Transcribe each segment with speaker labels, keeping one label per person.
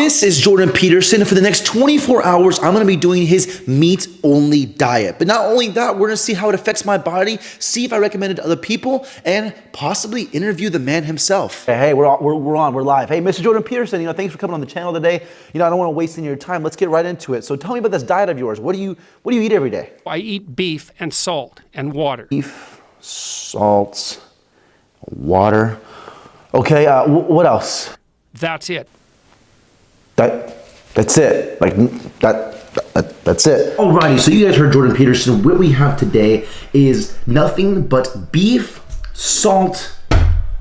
Speaker 1: This is Jordan Peterson. For the next 24 hours, I'm gonna be doing his meat-only diet. But not only that, we're gonna see how it affects my body, see if I recommend it to other people, and possibly interview the man himself. Hey, we're live. Hey, Mr. Jordan Peterson, thanks for coming on the channel today. I don't wanna waste any of your time. Let's get right into it. So tell me about this diet of yours. What do you eat every day?
Speaker 2: I eat beef and salt and water.
Speaker 1: Beef, salt, water. Okay, what else?
Speaker 2: That's it.
Speaker 1: That's it. That's it. Alrighty, so you guys heard Jordan Peterson. What we have today is nothing but beef, salt,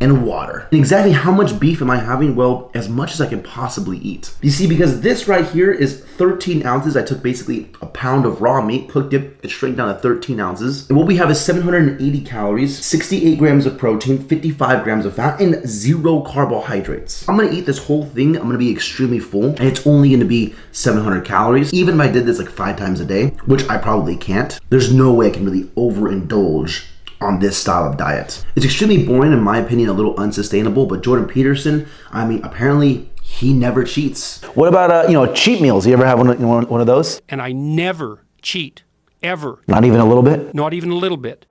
Speaker 1: and water. And exactly how much beef am I having? Well, as much as I can possibly eat. You see, because this right here is 13 ounces. I took basically a pound of raw meat, cooked it straight down to 13 ounces. And what we have is 780 calories, 68 grams of protein, 55 grams of fat, and 0 carbohydrates. I'm gonna eat this whole thing. I'm gonna be extremely full, and it's only gonna be 700 calories. Even if I did this like 5 times a day, which I probably can't, there's no way I can really overindulge on this style of diet. It's extremely boring, in my opinion, a little unsustainable, but Jordan Peterson, I mean, apparently he never cheats. What about, cheat meals? You ever have one of those?
Speaker 2: And I never cheat, ever.
Speaker 1: Not even a little bit?
Speaker 2: Not even a little bit.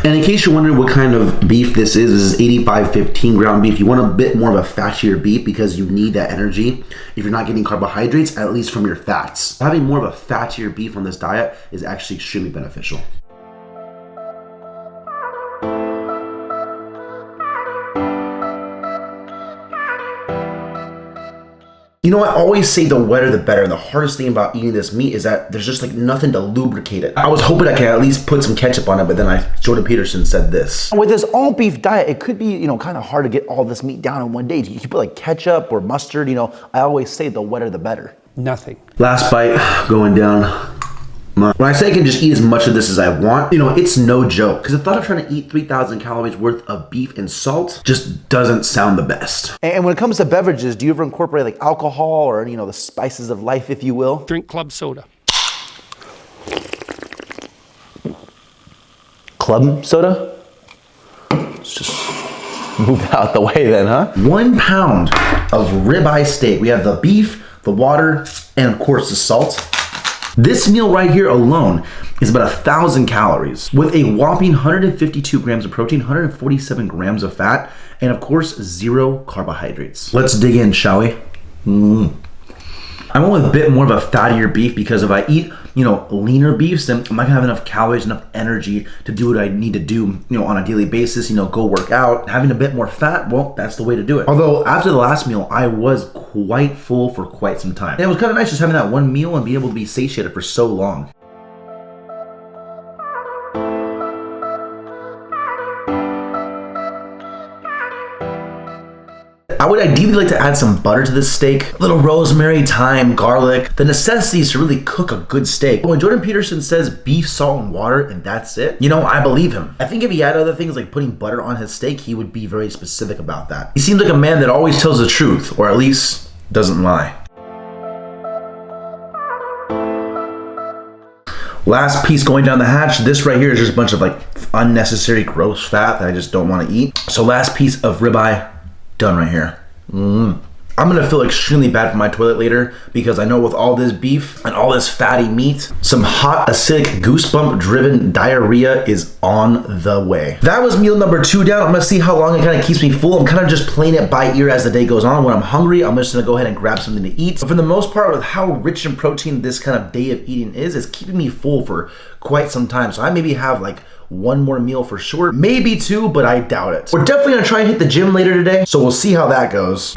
Speaker 1: And in case you're wondering what kind of beef this is 85-15 ground beef. You want a bit more of a fattier beef because you need that energy. If you're not getting carbohydrates, at least from your fats. Having more of a fattier beef on this diet is actually extremely beneficial. I always say the wetter the better. The hardest thing about eating this meat is that there's just like nothing to lubricate it. I was hoping I could at least put some ketchup on it, but then Jordan Peterson said this. With this all beef diet, it could be, kind of hard to get all this meat down in one day. You can put like ketchup or mustard, I always say the wetter the better.
Speaker 2: Nothing.
Speaker 1: Last bite going down. When I say I can just eat as much of this as I want, it's no joke. Because the thought of trying to eat 3,000 calories worth of beef and salt just doesn't sound the best. And when it comes to beverages, do you ever incorporate like alcohol or, the spices of life, if you will?
Speaker 2: Drink club soda.
Speaker 1: Club soda? Let's just move out the way then, huh? 1 pound of ribeye steak. We have the beef, the water, and of course the salt. This meal right here alone is about 1,000 calories with a whopping 152 grams of protein, 147 grams of fat, and of course 0 carbohydrates. Let's dig in, shall we? I went with a bit more of a fattier beef because if I eat, leaner beefs, then I'm not gonna have enough calories, enough energy to do what I need to do, on a daily basis, go work out. Having a bit more fat, well, that's the way to do it. Although after the last meal, I was quite full for quite some time. And it was kind of nice just having that one meal and being able to be satiated for so long. I would ideally like to add some butter to this steak, a little rosemary, thyme, garlic, the necessities to really cook a good steak. When Jordan Peterson says beef, salt, and water, and that's it, I believe him. I think if he had other things like putting butter on his steak, he would be very specific about that. He seems like a man that always tells the truth, or at least doesn't lie. Last piece going down the hatch. This right here is just a bunch of like unnecessary gross fat that I just don't want to eat. So last piece of ribeye done right here. I'm gonna feel extremely bad for my toilet later because I know with all this beef and all this fatty meat, some hot acidic goosebump driven diarrhea is on the way. That was meal number 2 down. I'm gonna see how long it kind of keeps me full. I'm kind of just playing it by ear as the day goes on. When I'm hungry, I'm just gonna go ahead and grab something to eat. But for the most part, with how rich in protein this kind of day of eating is, it's keeping me full for quite some time. So I maybe have like 1 more meal for sure, maybe 2, but I doubt it. We're definitely gonna try and hit the gym later today, so we'll see how that goes.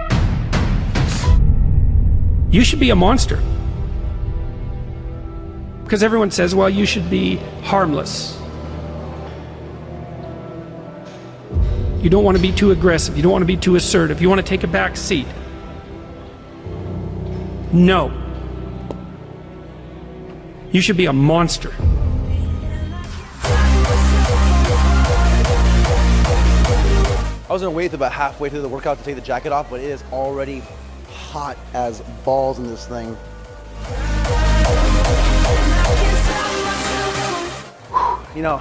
Speaker 2: You should be a monster. Because everyone says, well, you should be harmless. You don't want to be too aggressive. You don't want to be too assertive. You want to take a back seat. No. You should be a monster.
Speaker 3: I was gonna wait till about halfway through the workout to take the jacket off, but it is already hot as balls in this thing. You know,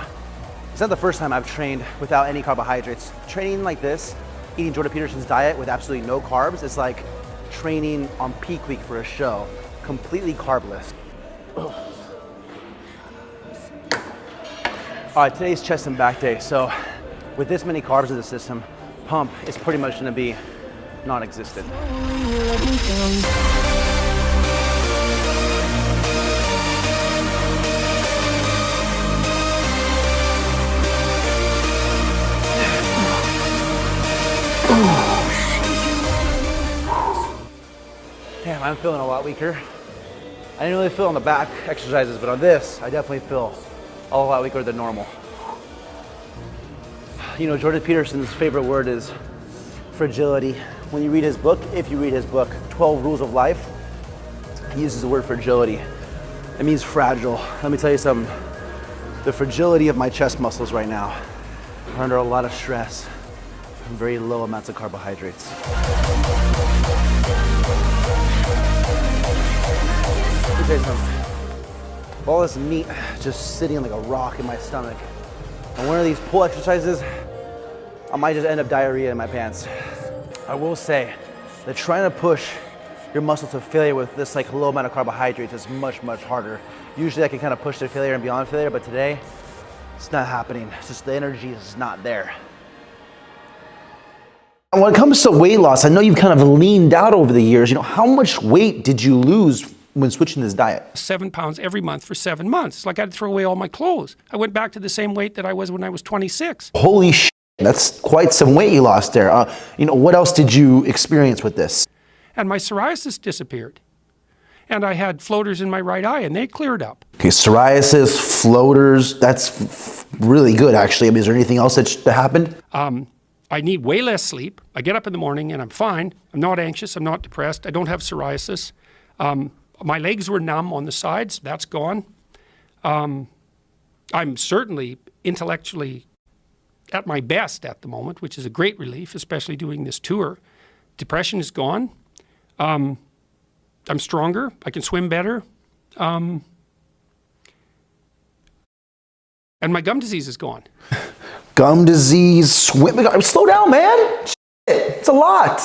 Speaker 3: it's not the first time I've trained without any carbohydrates. Training like this, eating Jordan Peterson's diet with absolutely no carbs, is like training on peak week for a show, completely carbless. Ugh. All right, today's chest and back day. So with this many carbs in the system, pump is pretty much gonna be non-existent. Damn, I'm feeling a lot weaker. I didn't really feel on the back exercises, but on this, I definitely feel a lot weaker than normal. You know, Jordan Peterson's favorite word is fragility. When you read his book, if you read his book, 12 Rules of Life, he uses the word fragility. It means fragile. Let me tell you something. The fragility of my chest muscles right now are under a lot of stress and very low amounts of carbohydrates. Let me tell you something. All this meat just sitting like a rock in my stomach. And one of these pull exercises, I might just end up diarrhea in my pants. I will say that trying to push your muscle to failure with this like low amount of carbohydrates is much, much harder. Usually I can kind of push to failure and beyond failure, but today it's not happening. It's just the energy is not there. When it comes to weight loss, I know you've kind of leaned out over the years. You know, how much weight did you lose when switching this diet?
Speaker 2: 7 pounds every month for 7 months. It's like I had to throw away all my clothes. I went back to the same weight that I was when I was 26.
Speaker 3: Holy shit, that's quite some weight you lost there. You know, what else did you experience with this?
Speaker 2: And my psoriasis disappeared. And I had floaters in my right eye and they cleared up.
Speaker 3: Okay, psoriasis, floaters, that's really good actually. I mean, is there anything else that happened?
Speaker 2: I need way less sleep. I get up in the morning and I'm fine. I'm not anxious, I'm not depressed. I don't have psoriasis. My legs were numb on the sides, that's gone. I'm certainly intellectually at my best at the moment, which is a great relief, especially doing this tour. Depression is gone. I'm stronger, I can swim better. And my gum disease is gone.
Speaker 3: Gum disease, slow down, man. It's a lot.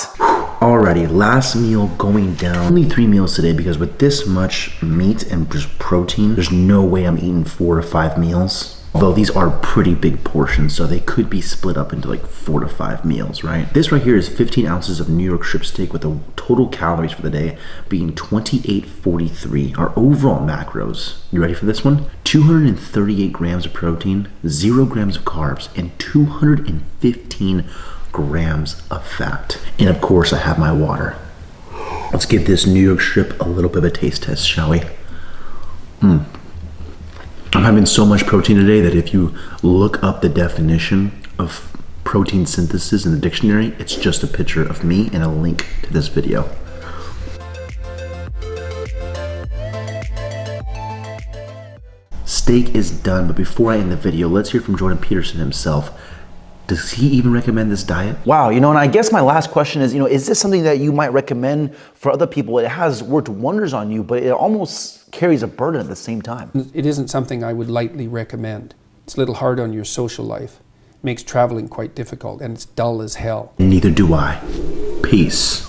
Speaker 1: Alrighty, last meal going down. Only 3 meals today because with this much meat and just protein, there's no way I'm eating 4 to 5 meals. Although these are pretty big portions, so they could be split up into like 4 to 5 meals, right? This right here is 15 ounces of New York strip steak with the total calories for the day being 2843. Our overall macros, you ready for this one? 238 grams of protein, 0 grams of carbs, and 215 grams of fat. And of course I have my water. Let's give this New York strip a little bit of a taste test, shall we? I'm having so much protein today that if you look up the definition of protein synthesis in the dictionary, it's just a picture of me and a link to this video. Steak is done, but before I end the video, let's hear from Jordan Peterson himself. Does he even recommend this diet?
Speaker 3: Wow, you know, and I guess my last question is, you know, is this something that you might recommend for other people? It has worked wonders on you, but it almost carries a burden at the same time.
Speaker 2: It isn't something I would lightly recommend. It's a little hard on your social life. It makes traveling quite difficult and it's dull as hell.
Speaker 1: Neither do I. Peace.